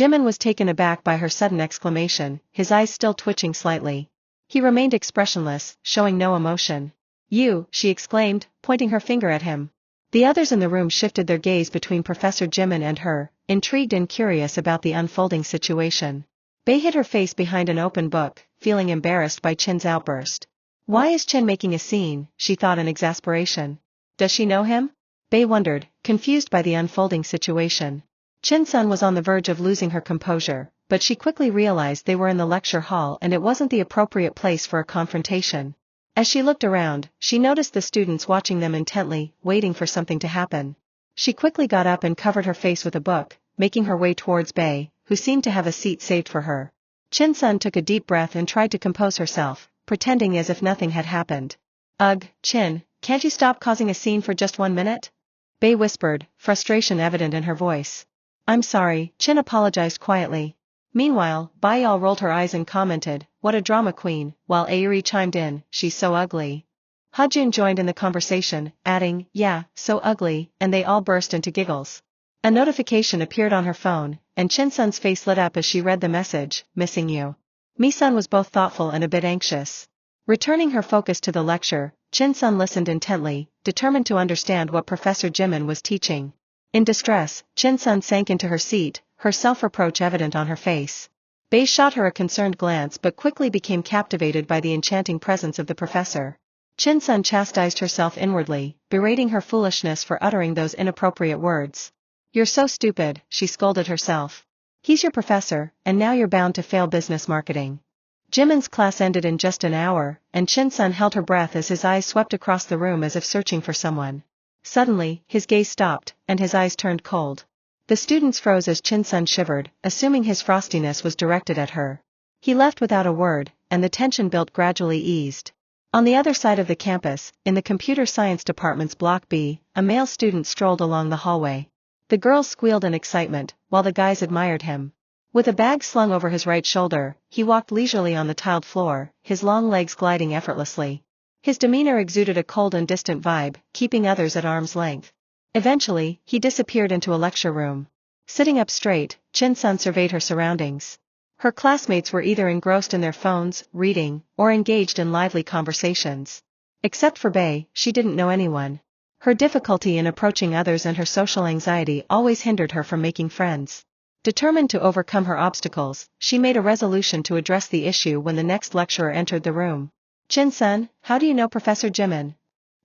Jimin was taken aback by her sudden exclamation, his eyes still twitching slightly. He remained expressionless, showing no emotion. "You," she exclaimed, pointing her finger at him. The others in the room shifted their gaze between Professor Jimin and her, intrigued and curious about the unfolding situation. Bae hid her face behind an open book, feeling embarrassed by Chin's outburst. Why is Chin making a scene, she thought in exasperation. Does she know him? Bae wondered, confused by the unfolding situation. Chin-sun was on the verge of losing her composure, but she quickly realized they were in the lecture hall and it wasn't the appropriate place for a confrontation. As she looked around, she noticed the students watching them intently, waiting for something to happen. She quickly got up and covered her face with a book, making her way towards Bae, who seemed to have a seat saved for her. Chin-sun took a deep breath and tried to compose herself, pretending as if nothing had happened. "Ugh, Chin, can't you stop causing a scene for just 1 minute?" Bae whispered, frustration evident in her voice. "I'm sorry," Chin apologized quietly. Meanwhile, Bae rolled her eyes and commented, "What a drama queen," while Airi chimed in, "She's so ugly." Hajun joined in the conversation, adding, "Yeah, so ugly," and they all burst into giggles. A notification appeared on her phone, and Chin-sun's face lit up as she read the message, "Missing you." Mi-sun was both thoughtful and a bit anxious. Returning her focus to the lecture, Chin-sun listened intently, determined to understand what Professor Jimin was teaching. In distress, Chin-sun sank into her seat, her self-reproach evident on her face. Bae shot her a concerned glance but quickly became captivated by the enchanting presence of the professor. Chin-sun chastised herself inwardly, berating her foolishness for uttering those inappropriate words. "You're so stupid," she scolded herself. "He's your professor, and now you're bound to fail business marketing." Jimin's class ended in just an hour, and Chin-sun held her breath as his eyes swept across the room as if searching for someone. Suddenly, his gaze stopped, and his eyes turned cold. The students froze as Chin-sun shivered, assuming his frostiness was directed at her. He left without a word, and the tension built gradually eased. On the other side of the campus, in the computer science department's Block B, a male student strolled along the hallway. The girls squealed in excitement, while the guys admired him. With a bag slung over his right shoulder, he walked leisurely on the tiled floor, his long legs gliding effortlessly. His demeanor exuded a cold and distant vibe, keeping others at arm's length. Eventually, he disappeared into a lecture room. Sitting up straight, Chin-sun surveyed her surroundings. Her classmates were either engrossed in their phones, reading, or engaged in lively conversations. Except for Bae, she didn't know anyone. Her difficulty in approaching others and her social anxiety always hindered her from making friends. Determined to overcome her obstacles, she made a resolution to address the issue when the next lecturer entered the room. "Chin-sun, how do you know Professor Jimin?"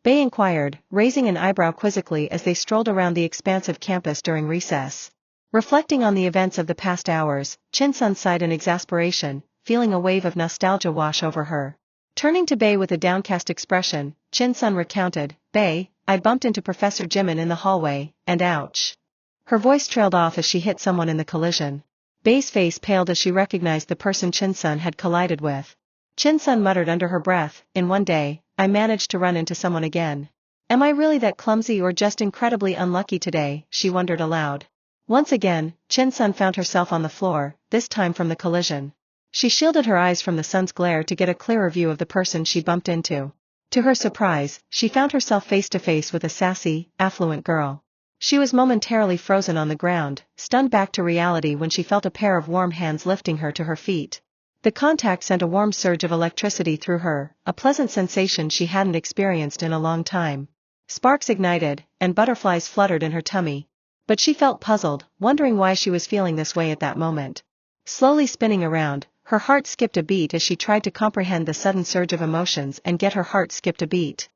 Bae inquired, raising an eyebrow quizzically as they strolled around the expansive campus during recess. Reflecting on the events of the past hours, Chin-sun sighed in exasperation, feeling a wave of nostalgia wash over her. Turning to Bae with a downcast expression, Chin-sun recounted, "Bae, I bumped into Professor Jimin in the hallway, and ouch." Her voice trailed off as she hit someone in the collision. Bae's face paled as she recognized the person Chin-sun had collided with. Chin-sun muttered under her breath, "In one day, I managed to run into someone again. Am I really that clumsy or just incredibly unlucky today?" she wondered aloud. Once again, Chin-sun found herself on the floor, this time from the collision. She shielded her eyes from the sun's glare to get a clearer view of the person she bumped into. To her surprise, she found herself face to face with a sassy, affluent girl. She was momentarily frozen on the ground, stunned back to reality when she felt a pair of warm hands lifting her to her feet. The contact sent a warm surge of electricity through her, a pleasant sensation she hadn't experienced in a long time. Sparks ignited, and butterflies fluttered in her tummy. But she felt puzzled, wondering why she was feeling this way at that moment. Slowly spinning around, her heart skipped a beat as she tried to comprehend the sudden surge of emotions and get her heart skipped a beat.